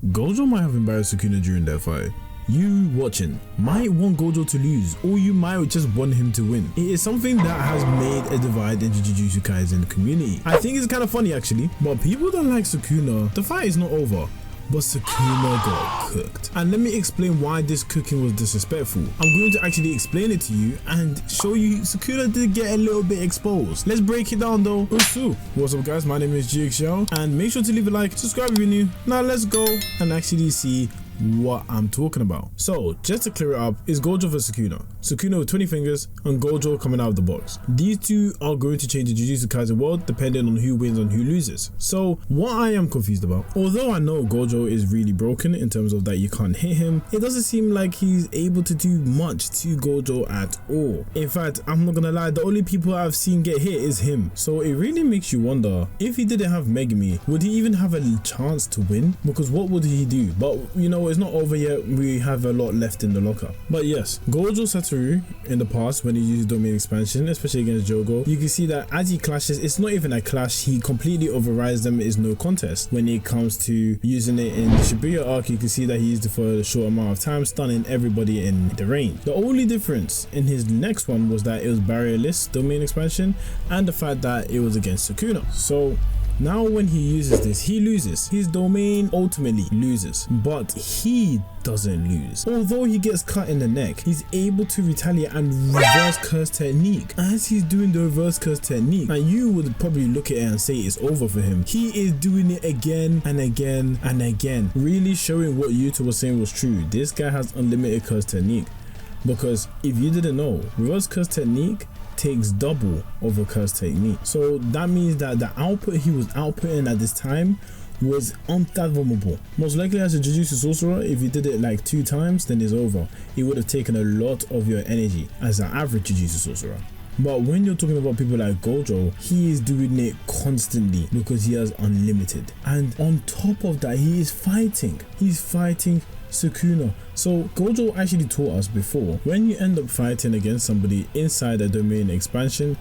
Gojo might have embarrassed Sukuna during their fight. You watching might want Gojo to lose, or you might just want him to win. It is something that has made a divide in the Jujutsu Kaisen community. I think it's kind of funny actually, but people that like Sukuna, the fight is not over, but Sukuna got cooked. And let me explain why this cooking was disrespectful. I'm going to actually explain it to you and show you Sukuna did get a little bit exposed. Let's break it down though. JUJUTSU. What's up guys, my name is JUJUTSU, and make sure to leave a like, subscribe if you're new. Now let's go and actually see what I'm talking about. So just to clear it up, is Gojo vs Sukuna. Sukuna with 20 fingers and Gojo coming out of the box. These two are going to change the Jujutsu Kaisen world depending on who wins and who loses. So what I am confused about, although I know Gojo is really broken in terms of that you can't hit him, it doesn't seem like he's able to do much to Gojo at all. In fact, I'm not gonna lie, the only people I've seen get hit is him. So it really makes you wonder, if he didn't have Megumi, would he even have a chance to win? Because what would he do? But you know, it's not over yet, we have a lot left in the locker. But yes, Gojo Satoru in the past when he used domain expansion, especially against Jogo, you can see that as he clashes, it's not even a clash, he completely overrides them. It is no contest. When it comes to using it in the Shibuya arc, you can see that he used it for a short amount of time, stunning everybody in the range. The only difference in his next one was that it was barrierless domain expansion and the fact that it was against Sukuna. So now when he uses this, he loses. His domain ultimately loses, but he doesn't lose. Although he gets cut in the neck, he's able to retaliate and reverse curse technique. As he's doing the reverse curse technique, and you would probably look at it and say it's over for him, he is doing it again and again and again, really showing what Yuta was saying was true. This guy has unlimited curse technique, because if you didn't know, reverse curse technique takes double of a curse technique. So that means that the output he was outputting at this time was unfathomable. Most likely as a Jujutsu sorcerer, if you did it like 2 times, then it's over. It would have taken a lot of your energy as an average Jujutsu sorcerer. But when you're talking about people like Gojo, he is doing it constantly because he has unlimited. And on top of that, he is fighting. He's fighting Sukuna. So Gojo actually taught us before, when you end up fighting against somebody inside a domain expansion,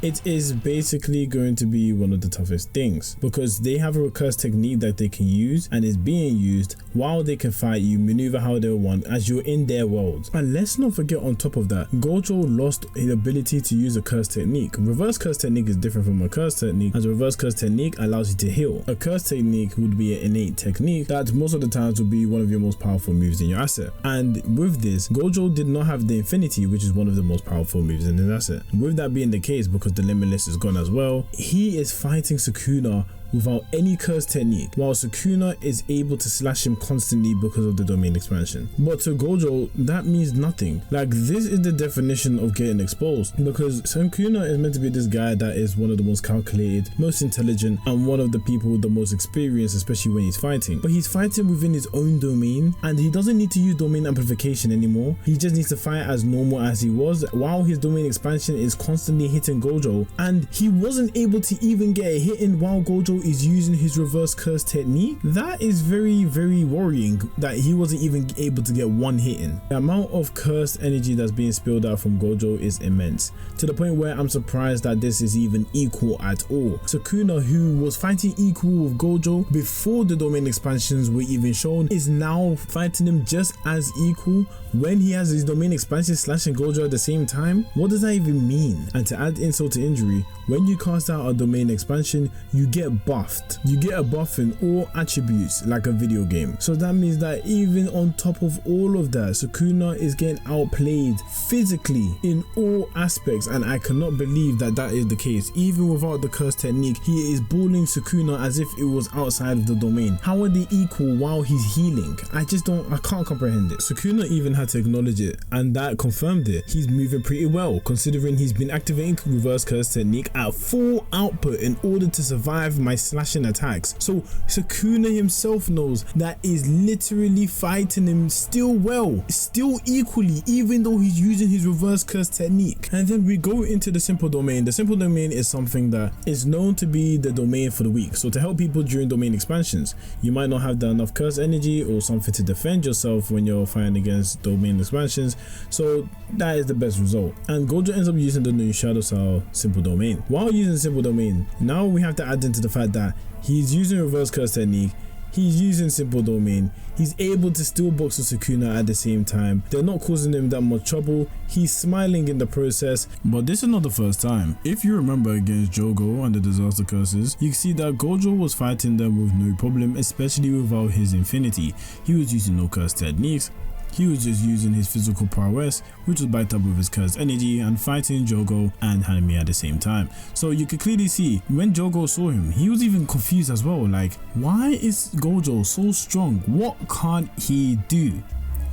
it is basically going to be one of the toughest things, because they have a recurse technique that they can use and is being used while they can fight you, maneuver how they want as you're in their world. And let's not forget, on top of that, Gojo lost his ability to use a curse technique. Reverse curse technique is different from a curse technique, as a reverse curse technique allows you to heal. A curse technique would be an innate technique that most of the times will be one of your most powerful moves in your asset. And with this, Gojo did not have the infinity, which is one of the most powerful moves in his asset. With that being the case, because the limitless is gone as well, he is fighting Sukuna without any curse technique, while Sukuna is able to slash him constantly because of the domain expansion. But to Gojo, that means nothing. Like, this is the definition of getting exposed, because Sukuna is meant to be this guy that is one of the most calculated, most intelligent, and one of the people with the most experience, especially when he's fighting. But he's fighting within his own domain, and he doesn't need to use domain amplification anymore. He just needs to fight as normal as he was, while his domain expansion is constantly hitting Gojo, and he wasn't able to even get a hit in while Gojo is using his reverse curse technique. That is very, very worrying that he wasn't even able to get one hit in. The amount of cursed energy that's being spilled out from Gojo is immense, to the point where I'm surprised that this is even equal at all. Sukuna, who was fighting equal with Gojo before the domain expansions were even shown, is now fighting him just as equal when he has his domain expansion slashing Gojo at the same time. What does that even mean? And to add insult to injury, when you cast out a domain expansion, you get buffed. You get a buff in all attributes like a video game. So that means that even on top of all of that, Sukuna is getting outplayed physically in all aspects, and I cannot believe that that is the case. Even without the curse technique, he is bullying Sukuna as if it was outside of the domain. How are they equal while he's healing? I can't comprehend it. Sukuna even had to acknowledge it, and that confirmed it. He's moving pretty well, considering he's been activating reverse curse technique at full output in order to survive my slashing attacks. So Sukuna himself knows that is literally fighting him still well, still equally, even though he's using his reverse curse technique. And then we go into the simple domain. The simple domain is something that is known to be the domain for the weak. So to help people during domain expansions, you might not have enough curse energy or something to defend yourself when you're fighting against domain expansions. So that is the best result. And Gojo ends up using the new Shadow Style simple domain. While using simple domain, now we have to add into the fact that he's using reverse curse technique, He's using simple domain. He's able to still box with Sukuna at the same time. They're not causing him that much trouble. He's smiling in the process. But this is not the first time. If you remember against Jogo and the disaster curses, you can see that Gojo was fighting them with no problem, especially without his infinity. He was using no curse techniques. He was just using his physical prowess, which was backed up with his cursed energy, and fighting Jogo and Hanami at the same time. So you could clearly see when Jogo saw him, he was even confused as well. Like, why is Gojo so strong? What can't he do?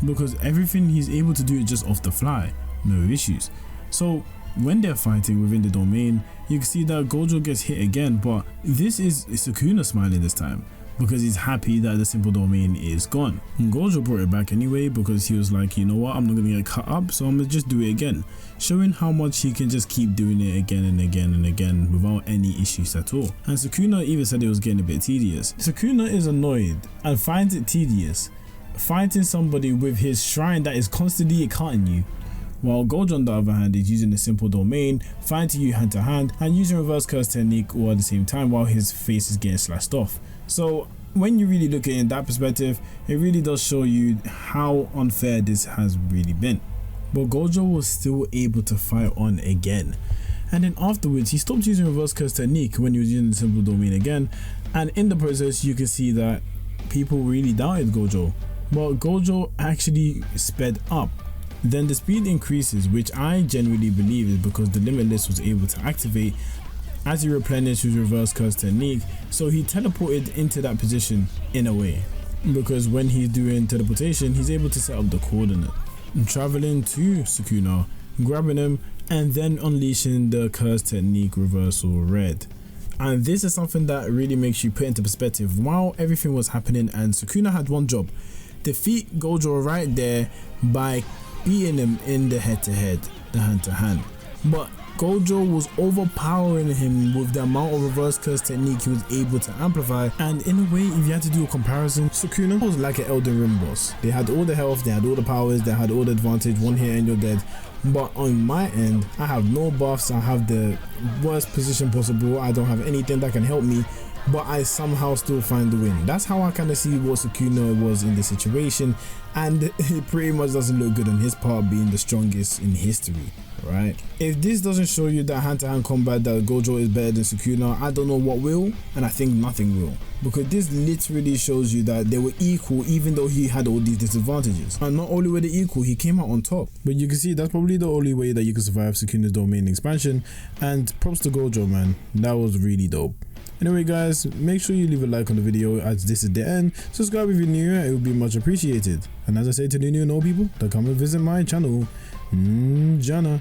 Because everything he's able to do is just off the fly, no issues. So when they're fighting within the domain, you can see that Gojo gets hit again, but this is Sukuna smiling this time, because he's happy that the simple domain is gone. And Gojo brought it back anyway because he was like, you know what, I'm not gonna get cut up, so I'm gonna just do it again, showing how much he can just keep doing it again and again and again without any issues at all. And Sukuna even said it was getting a bit tedious. Sukuna is annoyed and finds it tedious fighting somebody with his shrine that is constantly cutting you, while Gojo on the other hand is using a simple domain, fighting you hand to hand and using reverse curse technique all at the same time while his face is getting slashed off. So when you really look at it in that perspective, it really does show you how unfair this has really been. But Gojo was still able to fight on again, and then afterwards he stopped using reverse curse technique when he was using the simple domain again, and in the process you can see that people really doubted Gojo, but Gojo actually sped up. Then the speed increases, which I genuinely believe is because the Limitless was able to activate as he replenished his reverse curse technique, so he teleported into that position in a way, because when he's doing teleportation he's able to set up the coordinate, traveling to Sukuna, grabbing him and then unleashing the curse technique reversal red. And this is something that really makes you put into perspective while everything was happening, and Sukuna had one job: defeat Gojo right there by beating him in the head-to-head, the hand-to-hand. But Gojo was overpowering him with the amount of reverse curse technique he was able to amplify, and in a way, if you had to do a comparison, Sukuna was like an Elden Ring boss. They had all the health, they had all the powers, they had all the advantage, one hit and you're dead. But on my end, I have no buffs, I have the worst position possible, I don't have anything that can help me, but I somehow still find the win. That's how I kind of see what Sukuna was in the situation, and it pretty much doesn't look good on his part being the strongest in history, right? If this doesn't show you that hand-to-hand combat that Gojo is better than Sukuna, I don't know what will, and I think nothing will, because this literally shows you that they were equal even though he had all these disadvantages. And not only were they equal, he came out on top. But you can see that's probably the only way that you can survive Sukuna's domain expansion, and props to Gojo, man, that was really dope. Anyway guys, make sure you leave a like on the video as this is the end. Subscribe if you're new, it would be much appreciated. And as I say to the new and old people that come and visit my channel, Jana.